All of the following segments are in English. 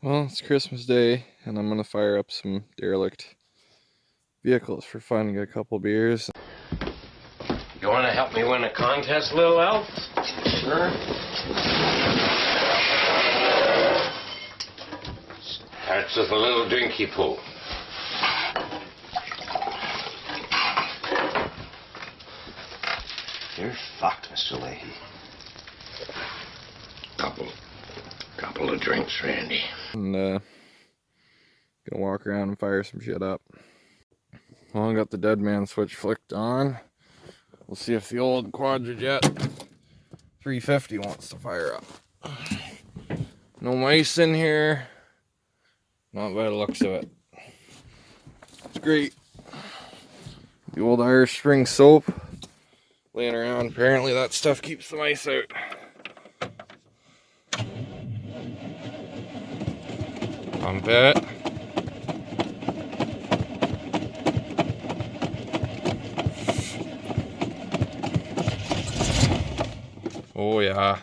Well, it's Christmas Day, and I'm gonna fire up some derelict vehicles for fun and get a couple beers. You want to help me win a contest, little elf? Sure. Starts with a little drinky poo. You're fucked, Mr. Leahy. Couple of drinks, Randy. And gonna walk around and fire some shit up. Well, I got the dead man switch flicked on. We'll see if the old Quadrajet 350 wants to fire up. No mice in here. Not by the looks of it. It's great. The old Irish Spring soap laying around. Apparently that stuff keeps the mice out. On bet. Oh yeah.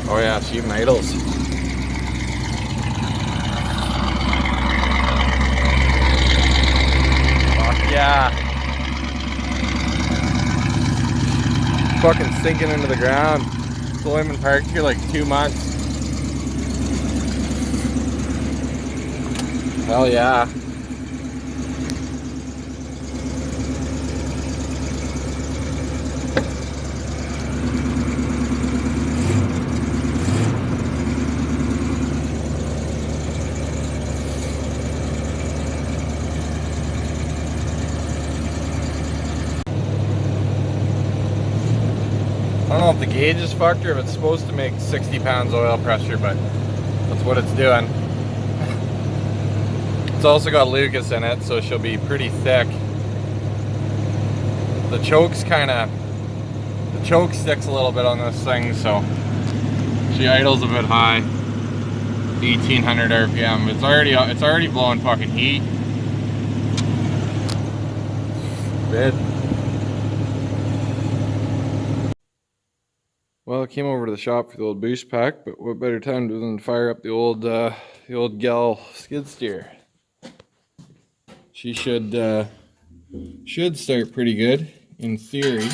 Oh yeah, sheep idols. Fuck yeah. Fucking sinking into the ground. So I've been parked here like 2 months. Hell yeah. I don't know if the gauge is fucked or if it's supposed to make 60 pounds oil pressure, but that's what it's doing. It's also got Lucas in it, so she'll be pretty thick. The choke sticks a little bit on this thing, so she idles a bit high. 1800 RPM. It's already blowing fucking heat. Bid. Well, I came over to the shop for the old boost pack, but what better time than to fire up the old gal skid steer. She should start pretty good in theory.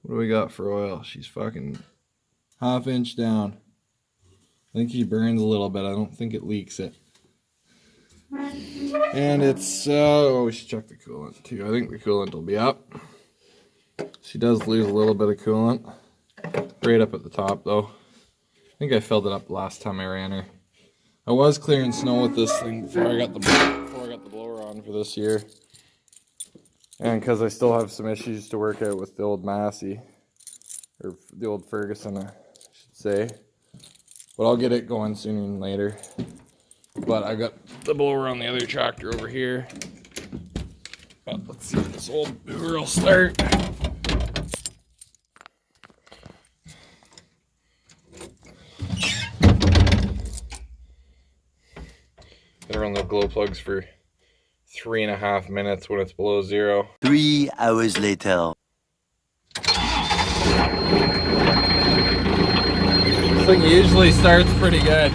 What do we got for oil? She's fucking half inch down. I think she burns a little bit. I don't think it leaks it. And it's we should check the coolant too. I think the coolant will be up. She does lose a little bit of coolant right up at the top though. I think I filled it up last time I ran her. I was clearing snow with this thing before I got the blower on for this year. And because I still have some issues to work out with the old Massey, or the old Ferguson I should say. But I'll get it going sooner than later. But I got the blower on the other tractor over here. But let's see if this old booger will start. Gotta run the glow plugs for 3.5 minutes when it's below 0. 3 hours later. This thing usually starts pretty good.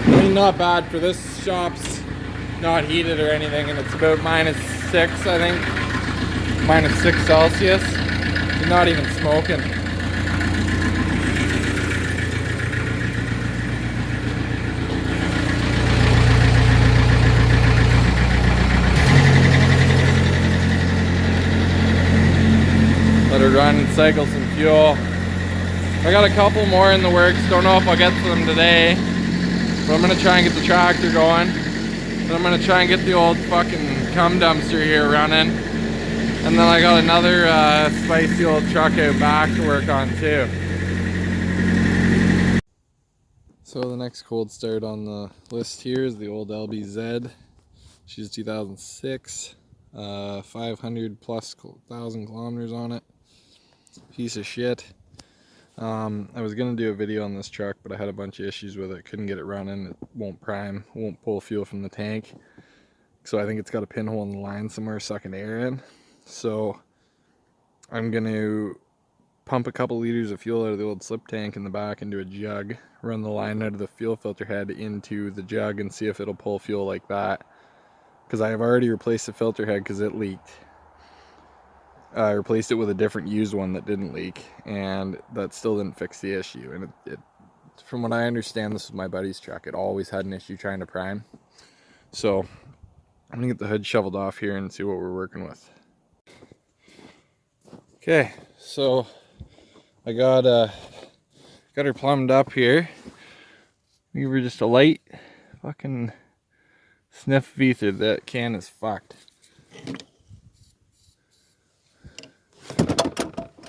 I mean, not bad for this shop's not heated or anything, and it's about -6, I think. -6 Celsius. You're not even smoking. Let her run and cycle some fuel. I got a couple more in the works. Don't know if I'll get to them today. But I'm gonna try and get the tractor going. And I'm gonna try and get the old fucking cum dumpster here running. And then I got another spicy old truck out back to work on too. So the next cold start on the list here is the old LBZ. She's 2006, 500 plus thousand kilometers on it. Piece of shit. I was gonna do a video on this truck, but I had a bunch of issues with it. Couldn't get it running. It won't prime, won't pull fuel from the tank. So I think it's got a pinhole in the line somewhere sucking air in. So I'm gonna pump a couple liters of fuel out of the old slip tank in the back into a jug, run the line out of the fuel filter head into the jug and see if it'll pull fuel like that. Because I have already replaced the filter head because it leaked. I replaced it with a different used one that didn't leak, and that still didn't fix the issue. And it from what I understand, this is my buddy's truck. It always had an issue trying to prime. So I'm gonna get the hood shoveled off here and see what we're working with. Okay, so I got her plumbed up here. We were just a light fucking sniff ether. That can is fucked.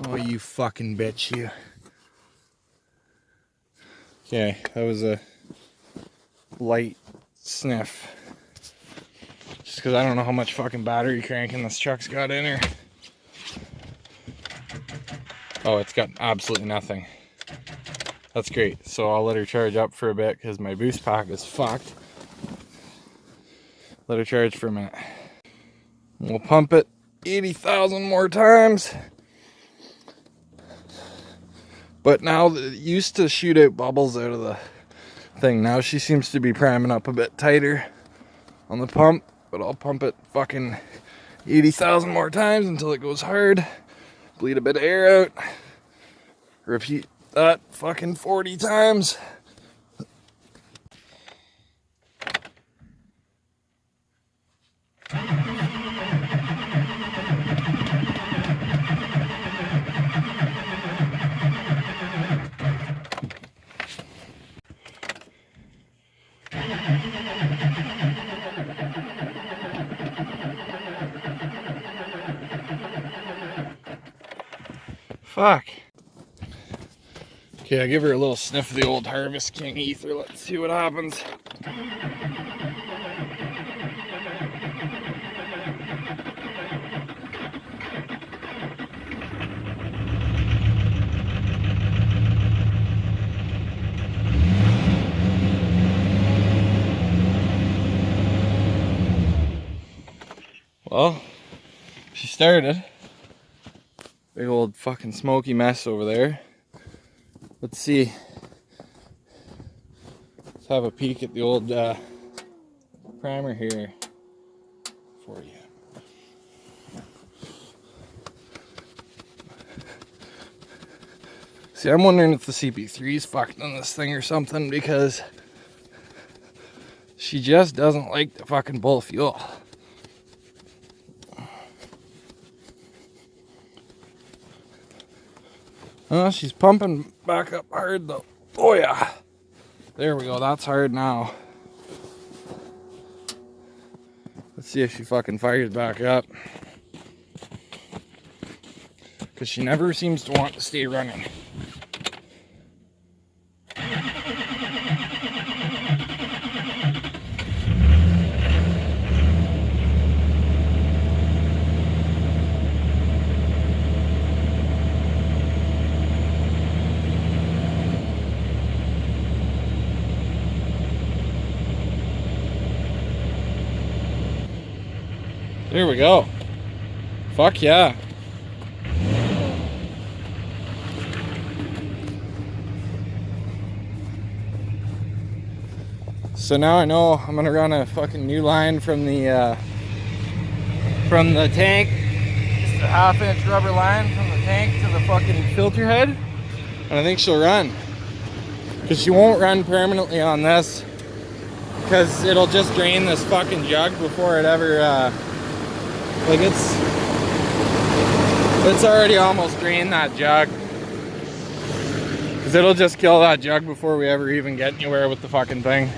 Oh, you fucking bitch, you. Okay, that was a light sniff. Just because I don't know how much fucking battery cranking this truck's got in her. Oh, it's got absolutely nothing. That's great. So I'll let her charge up for a bit because my boost pack is fucked. Let her charge for a minute. We'll pump it 80,000 more times. But now it used to shoot out bubbles out of the thing. Now she seems to be priming up a bit tighter on the pump. But I'll pump it fucking 80,000 more times until it goes hard. Bleed a bit of air out. Repeat that fucking 40 times. Fuck. Okay, I give her a little sniff of the old Harvest King ether. Let's see what happens. Well, she started. Big old fucking smoky mess over there. Let's see. Let's have a peek at the old primer here for you. See, I'm wondering if the CP3's fucked on this thing or something, because she just doesn't like to fucking pull fuel. She's pumping back up hard though. Oh yeah. There we go. That's hard now. Let's see if she fucking fires back up. Because she never seems to want to stay running. There we go. Fuck yeah. So now I know I'm gonna run a fucking new line from the tank. Just a 1/2 inch rubber line from the tank to the fucking filter head. And I think she'll run. Because she won't run permanently on this. Because it'll just drain this fucking jug before it ever like it's already almost drained that jug. Because it'll just kill that jug before we ever even get anywhere with the fucking thing.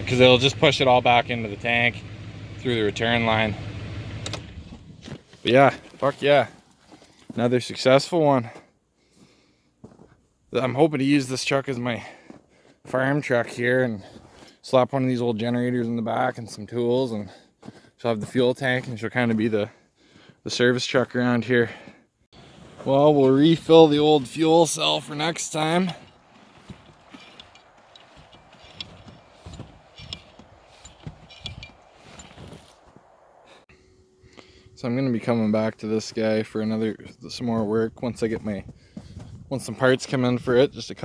because it'll just push it all back into the tank through the return line. But yeah, fuck yeah, another successful one. I'm hoping to use this truck as my farm truck here and slap one of these old generators in the back and some tools, and she'll have the fuel tank, and she'll kind of be the service truck around here. Well, we'll refill the old fuel cell for next time. So I'm gonna be coming back to this guy for some more work once some parts come in for it. Just a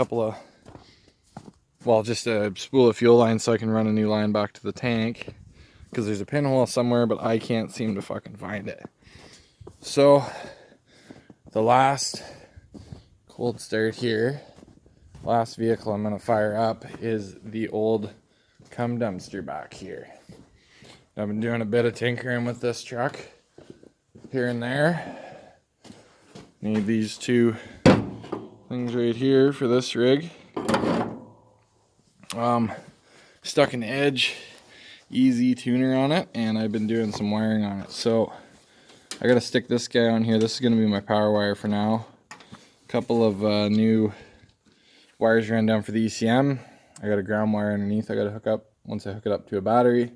spool of fuel line so I can run a new line back to the tank, because there's a pinhole somewhere, but I can't seem to fucking find it. So the last cold start here, last vehicle I'm gonna fire up is the old cum dumpster back here. I've been doing a bit of tinkering with this truck here and there. Need these two things right here for this rig. Stuck an Edge Easy tuner on it, and I've been doing some wiring on it. So I gotta stick this guy on here. This is gonna be my power wire for now. A couple of new wires ran down for the ECM. I got a ground wire underneath I gotta hook up once I hook it up to a battery.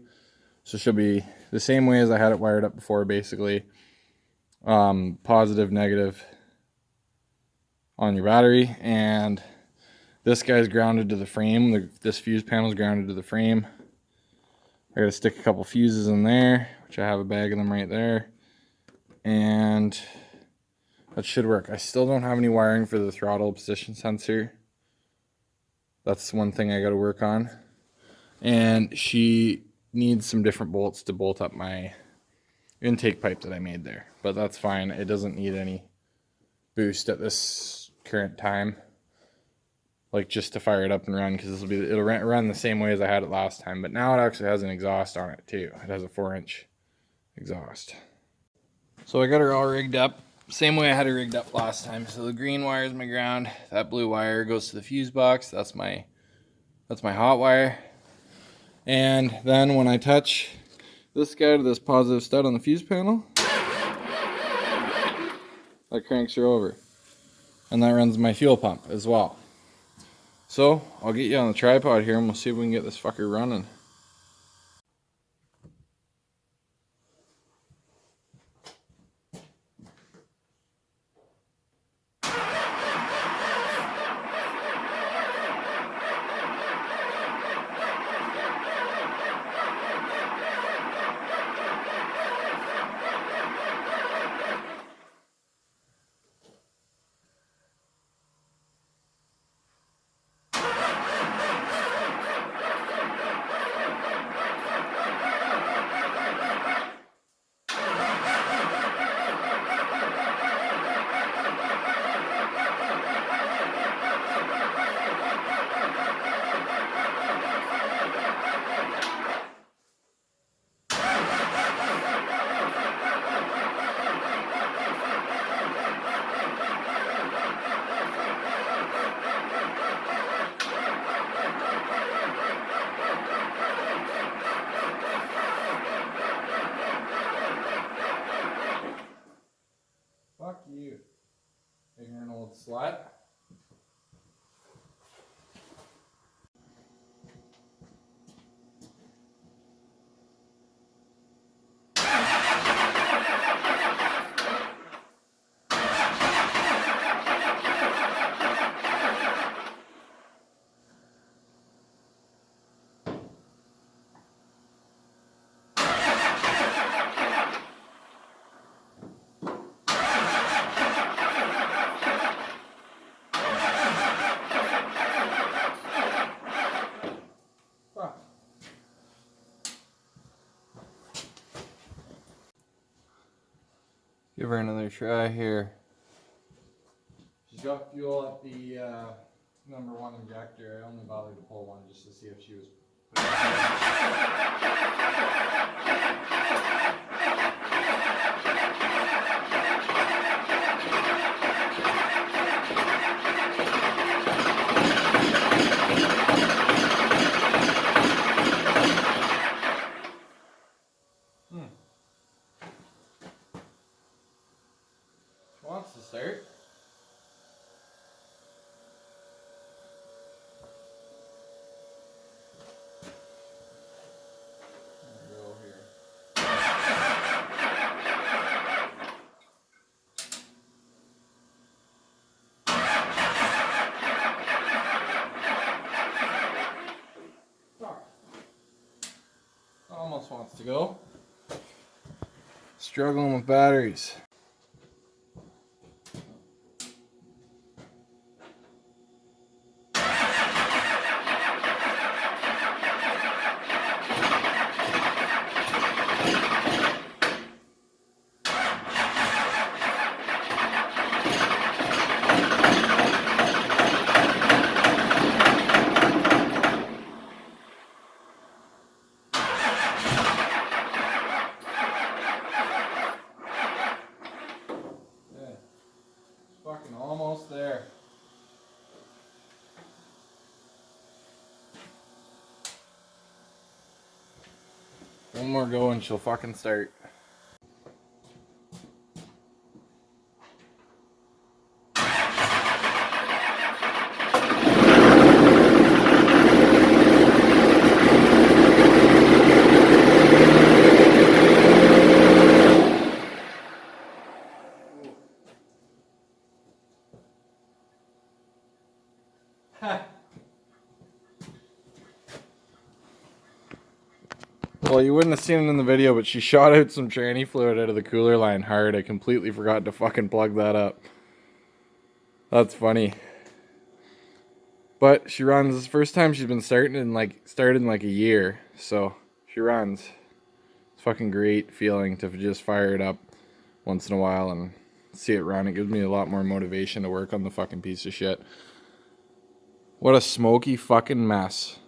So it should be the same way as I had it wired up before, basically. Positive, negative on your battery, and this guy's grounded to the frame. This fuse panel is grounded to the frame. I gotta stick a couple fuses in there, which I have a bag of them right there, and that should work. I still don't have any wiring for the throttle position sensor. That's one thing I gotta work on. And she needs some different bolts to bolt up my intake pipe that I made there, but that's fine. It doesn't need any boost at this current time, like just to fire it up and run, because it'll run the same way as I had it last time. But now it actually has an exhaust on it too. It has a 4-inch exhaust. So I got her all rigged up same way I had it rigged up last time. So the green wire is my ground, that blue wire goes to the fuse box. That's my hot wire. And then when I touch this guy to this positive stud on the fuse panel, that cranks her over, and that runs my fuel pump as well. So I'll get you on the tripod here and we'll see if we can get this fucker running. Fuck you, ignorant old slut. Give her another try here. She's got fuel at the number 1 injector. I only bothered to pull one just to see if she was start. There we go here. Almost wants to go. Struggling with batteries. Fucking almost there. One more go and she'll fucking start. Well, you wouldn't have seen it in the video, but she shot out some tranny fluid out of the cooler line hard. I completely forgot to fucking plug that up. That's funny. But she runs. This is the first time she's been started in like a year. So she runs. It's fucking great feeling to just fire it up once in a while and see it run. It gives me a lot more motivation to work on the fucking piece of shit. What a smoky fucking mess.